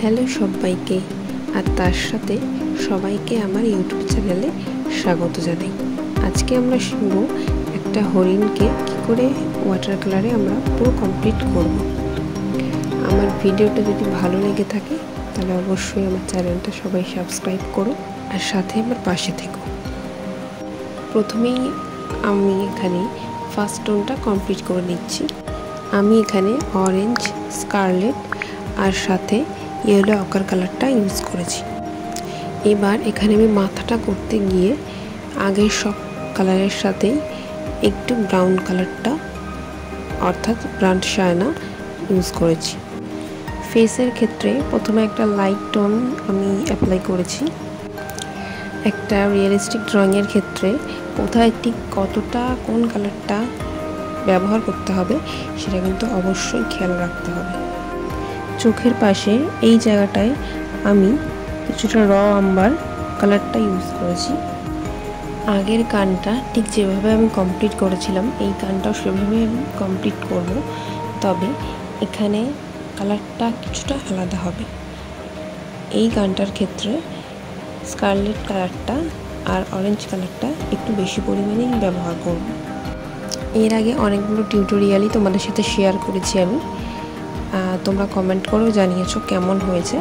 Hello সবাইকে, আর তার সাথে সবাইকে আমার ইউটিউব চ্যানেলে স্বাগত জানাই। আজকে আমরা শিখব একটা হরিণকে কী করে ওয়াটার কালারে আমরা পুরো কমপ্লিট করব। আমার ভিডিওটা যদি ভালো লেগে থাকে তাহলে অবশ্যই আমার চ্যানেলটা সবাই সাবস্ক্রাইব করো আর সাথে আমার পাশে থেকো। প্রথমেই আমি এখানে ফার্স্ট টোনটা কমপ্লিট করে নিচ্ছি। আমি এখানে অরেঞ্জ, স্কারলেট আর সাথে ইয়েলো অকার কালারটা ইউজ করেছি। এবার এখানে আমি মাথাটা করতে গিয়ে আগের সব কালারের সাথেই একটু ব্রাউন কালারটা অর্থাৎ ব্রাউন শায়না ইউজ করেছি। ফেসের ক্ষেত্রে প্রথমে একটা লাইট টোন আমি অ্যাপ্লাই করেছি। একটা রিয়েলিস্টিক ড্রয়িংয়ের ক্ষেত্রে কোথায় ঠিক কতটা কোন কালারটা ব্যবহার করতে হবে সেটা কিন্তু অবশ্যই খেয়াল রাখতে হবে। চোখের পাশে এই জায়গাটায় আমি কিছুটা র আম্বার কালারটা ইউজ করেছি। আগের কানটা ঠিক যেভাবে আমি কমপ্লিট করেছিলাম এই কানটাও সেভাবে আমি কমপ্লিট করব, তবে এখানে কালারটা কিছুটা আলাদা হবে। এই কানটার ক্ষেত্রে স্কারলেট কালারটা আর অরেঞ্জ কালারটা একটু বেশি পরিমাণেই ব্যবহার করব। এর আগে অনেকগুলো টিউটোরিয়ালই তোমাদের সাথে শেয়ার করেছি আমি, তোমরা কমেন্ট করেও জানিয়েছো কেমন হয়েছে।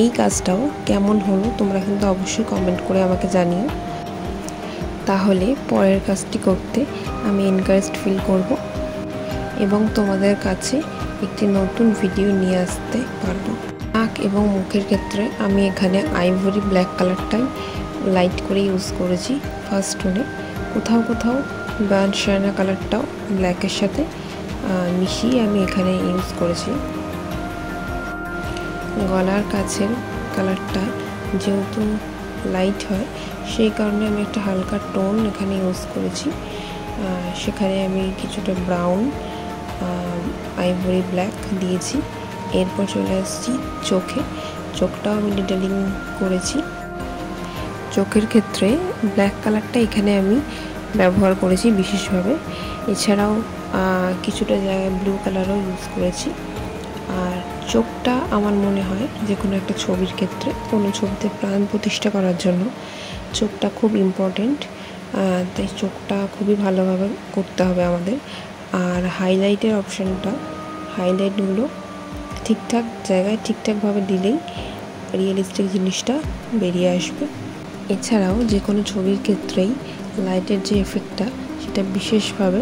এই কাজটাও কেমন হলো তোমরা কিন্তু অবশ্যই কমেন্ট করে আমাকে জানিও, তাহলে পরের কাজটি করতে আমি এনকারেজড ফিল করব এবং তোমাদের কাছে একটি নতুন ভিডিও নিয়ে আসতে পারবো। নাক এবং মুখের ক্ষেত্রে আমি এখানে আইভরি ব্ল্যাক কালারটাই লাইট করে ইউজ করেছি ফার্স্ট টোনে। কোথাও কোথাও ব্রাউন শায়না কালারটাও ব্ল্যাকের সাথে মিশিয়ে আমি এখানে ইউজ করেছি। গলার কাছের কালারটা যেহেতু লাইট হয় সেই কারণে আমি একটা হালকা টোন এখানে ইউজ করেছি। সেখানে আমি কিছুটা ব্রাউন, আইভরি ব্ল্যাক দিয়েছি। এরপর চলে আসছি চোখে। চোখটাও আমি ডিটেলিং করেছি। চোখের ক্ষেত্রে ব্ল্যাক কালারটা এখানে আমি ব্যবহার করেছি বিশেষভাবে। এছাড়াও কিছুটা জায়গায় ব্লু কালারও ইউজ করেছি। আর চোখটা আমার মনে হয় যে কোনো একটা ছবির ক্ষেত্রে, কোনো ছবিতে প্রাণ প্রতিষ্ঠা করার জন্য চোখটা খুব ইম্পর্টেন্ট, তাই চোখটা খুবই ভালোভাবে করতে হবে আমাদের। আর হাইলাইটের অপশানটা, হাইলাইটগুলো ঠিকঠাক জায়গায় ঠিকঠাকভাবে দিলেই রিয়েলিস্টিক জিনিসটা বেরিয়ে আসবে। এছাড়াও যে কোনো ছবির ক্ষেত্রেই লাইটের যে এফেক্টটা সেটা বিশেষভাবে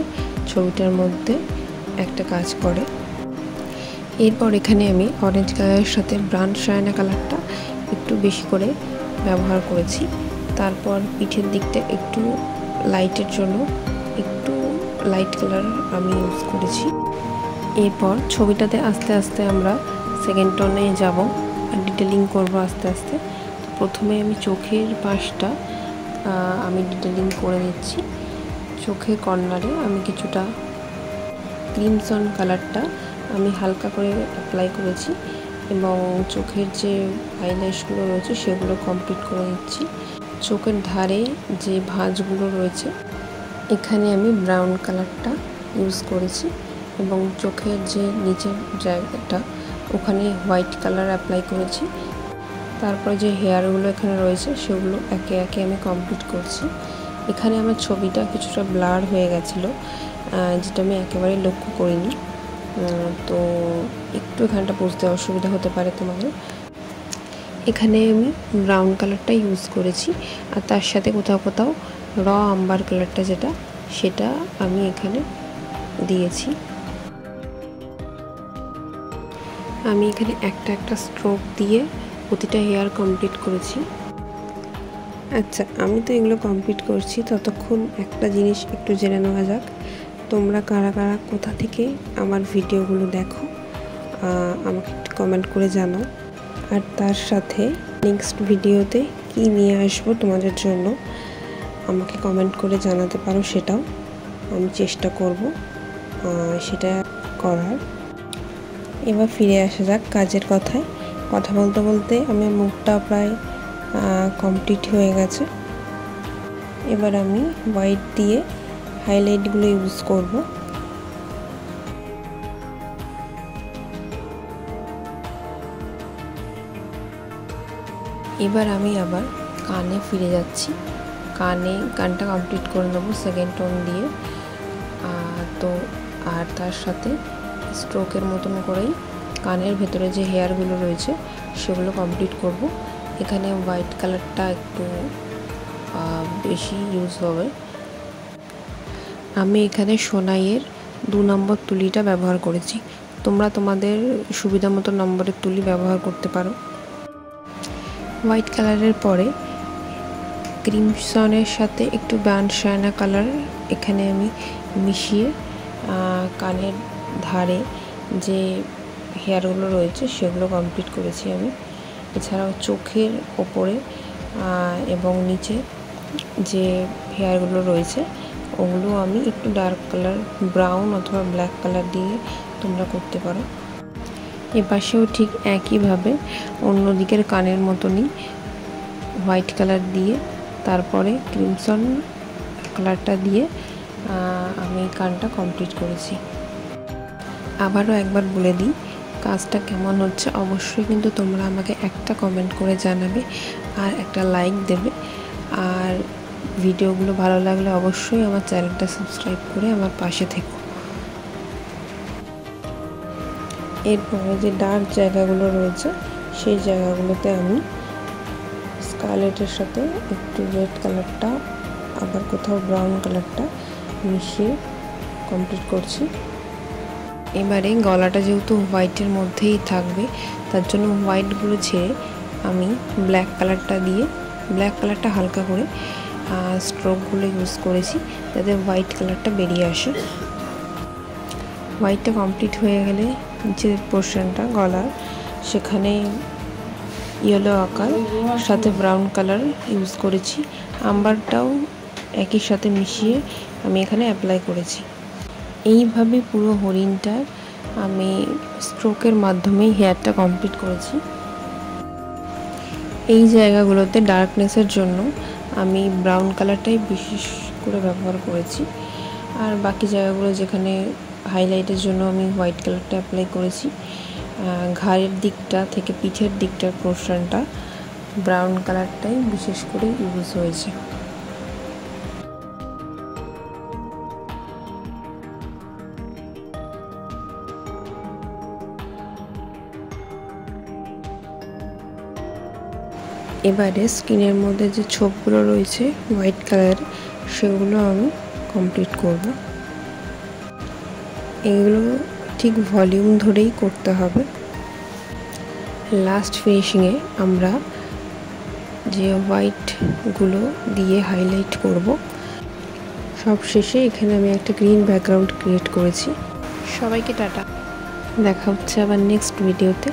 ছবিটার মধ্যে একটা কাজ করে। এরপর এখানে আমি অরেঞ্জ কালারের সাথে ব্রাউন শায়না কালারটা একটু বেশি করে ব্যবহার করেছি। তারপর পিঠের দিকটা একটু লাইটের জন্য একটু লাইট কালার আমি ইউজ করেছি। এরপর ছবিটাতে আস্তে আস্তে আমরা সেকেন্ড টোনে যাব আর ডিটেলিং করব আস্তে আস্তে। প্রথমে আমি চোখের পাশটা আমি ডিটেলিং করে নিচ্ছি। চোখের কর্নারে আমি কিছুটা ক্রিমসন কালারটা আমি হালকা করে অ্যাপ্লাই করেছি এবং চোখের যে আইল্যাশগুলো রয়েছে সেগুলো কমপ্লিট করে নিচ্ছি। চোখের ধারে যে ভাঁজগুলো রয়েছে এখানে আমি ব্রাউন কালারটা ইউজ করেছি এবং চোখের যে নিচের জায়গাটা ওখানে হোয়াইট কালার অ্যাপ্লাই করেছি। তারপরে যে হেয়ারগুলো এখানে রয়েছে সেগুলো একে একে আমি কমপ্লিট করছি। এখানে আমার ছবিটা কিছুটা ব্লার হয়ে গেছিলো, যেটা আমি একেবারে লক্ষ্য করিনি, তো একটু এখানটা বুঝতে অসুবিধা হতে পারে তোমাদের। এখানে আমি ব্রাউন কালারটা ইউজ করেছি আর তার সাথে কোথাও কোথাও র আম্বার কালারটা যেটা সেটা আমি এখানে দিয়েছি। আমি এখানে একটা একটা স্ট্রোক দিয়ে প্রতিটা হেয়ার কমপ্লিট করেছি। আচ্ছা, আমি তো এগুলো কমপ্লিট করছি, ততক্ষণ একটা জিনিস একটু জেনে নেওয়া যাক। তোমরা কারা কারা কোথা থেকে আমার ভিডিওগুলো দেখো আমাকে একটু কমেন্ট করে জানাও। আর তার সাথে নেক্সট ভিডিওতে কি নিয়ে আসবো তোমাদের জন্য আমাকে কমেন্ট করে জানাতে পারো, সেটাও আমি চেষ্টা করব সেটা করার। এবার ফিরে আসা যাক কাজের কথায়। কথা বলতে বলতে আমার মুখটা প্রায় কমপ্লিট হয়ে গেছে। এবার আমি হোয়াইট দিয়ে হাইলাইটগুলো ইউজ করব। এবার আমি আবার কানে ফিরে যাচ্ছি, কানটা কমপ্লিট করে নেবো সেকেন্ড টোন দিয়ে। তো আর তার সাথে স্ট্রোকের মতন করেই কানের ভেতরে যে হেয়ারগুলো রয়েছে সেগুলো কমপ্লিট করব। এখানে হোয়াইট কালারটা একটু বেশি ইউজ হবে। আমি এখানে সোনাইয়ের 2 নম্বর তুলিটা ব্যবহার করেছি, তোমরা তোমাদের সুবিধা মতো নম্বরের তুলি ব্যবহার করতে পারো। হোয়াইট কালারের পরে ক্রিমসনের সাথে একটু বার্ন শাইনা কালার এখানে আমি মিশিয়ে কানের ধারে যে হেয়ারগুলো রয়েছে সেগুলো কমপ্লিট করেছি আমি। এছাড়াও চোখের ওপরে এবং নিচে যে হেয়ারগুলো রয়েছে ওগুলো আমি একটু ডার্ক কালার ব্রাউন অথবা ব্ল্যাক কালার দিয়ে তোমরা করতে পারো। এপাশেও ঠিক একইভাবে অন্য দিকের কানের মতনই হোয়াইট কালার দিয়ে তারপরে ক্রিমসন কালারটা দিয়ে আমি কানটা কমপ্লিট করেছি। আবারও একবার বলে দিই কাজটা কেমন হচ্ছে, অবশ্যই কিন্তু তোমরা আমাকে একটা কমেন্ট করে জানাবে আর একটা লাইক দেবে। আর ভিডিওগুলো ভালো লাগলে অবশ্যই আমার চ্যানেলটা সাবস্ক্রাইব করে আমার পাশে থেকো। এরপরে যে ডার্ক জায়গাগুলো রয়েছে সেই জায়গাগুলোতে আমি স্কারলেটের সাথে একটু রেড কালারটা আবার কোথাও ব্রাউন কালারটা মিশিয়ে কমপ্লিট করছি। এবারে গলাটা যেহেতু হোয়াইটের মধ্যেই থাকবে তার জন্য হোয়াইটগুলো ছেড়ে আমি ব্ল্যাক কালারটা হালকা করে স্ট্রোকগুলো ইউজ করেছি যাতে হোয়াইট কালারটা বেরিয়ে আসে। হোয়াইটটা কমপ্লিট হয়ে গেলে নিচের পোর্শনটা গলার সেখানে ইয়েলো আকার সাথে ব্রাউন কালার ইউজ করেছি, আম্বারটাও একই সাথে মিশিয়ে আমি এখানে অ্যাপ্লাই করেছি। এইভাবে পুরো হরিণটার আমি স্ট্রোকের মাধ্যমেই হেয়ারটা কমপ্লিট করেছি। এই জায়গাগুলোতে ডার্কনেসের জন্য আমি ব্রাউন কালারটাই বিশেষ করে ব্যবহার করেছি, আর বাকি জায়গাগুলো যেখানে হাইলাইটের জন্য আমি হোয়াইট কালারটা অ্যাপ্লাই করেছি। ঘাড়ের দিকটা থেকে পিঠের দিকটার পোর্শনটা ব্রাউন কালারটাই বিশেষ করে ইউজ হয়েছে। এবারে স্কিনের মধ্যে যে ছোপগুলো রয়েছে হোয়াইট কালার সেগুলো আমি কমপ্লিট করব। এগুলো ঠিক ভলিউম ধরেই করতে হবে। লাস্ট ফিনিশিংয়ে আমরা যে হোয়াইটগুলো দিয়ে হাইলাইট করব, সব শেষে এখানে আমি একটা গ্রিন ব্যাকগ্রাউন্ড ক্রিয়েট করেছি। সবাইকে টাটা, দেখা হচ্ছে আবার নেক্সট ভিডিওতে।